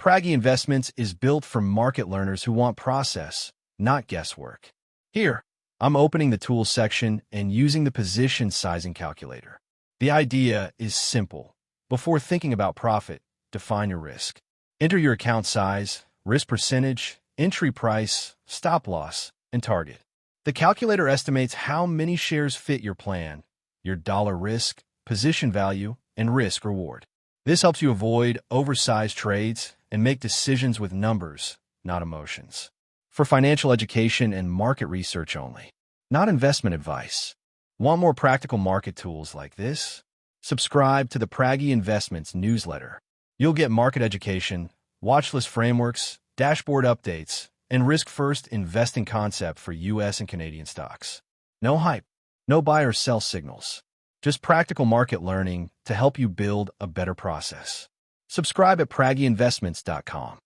Pragy Investments is built for market learners who want process, not guesswork. Here, I'm opening the Tools section and using the position sizing calculator. The idea is simple. Before thinking about profit, define your risk. Enter your account size, risk percentage, entry price, stop loss, and target. The calculator estimates how many shares fit your plan, your dollar risk, position value, and risk reward. This helps you avoid oversized trades and make decisions with numbers, not emotions. For financial education and market research only, not investment advice. Want more practical market tools like this? Subscribe to the Pragy Investments newsletter. You'll get market education, watchlist frameworks, dashboard updates, and risk-first investing concept for US and Canadian stocks. No hype, no buy or sell signals. Just practical market learning to help you build a better process. Subscribe at pragyinvestments.com.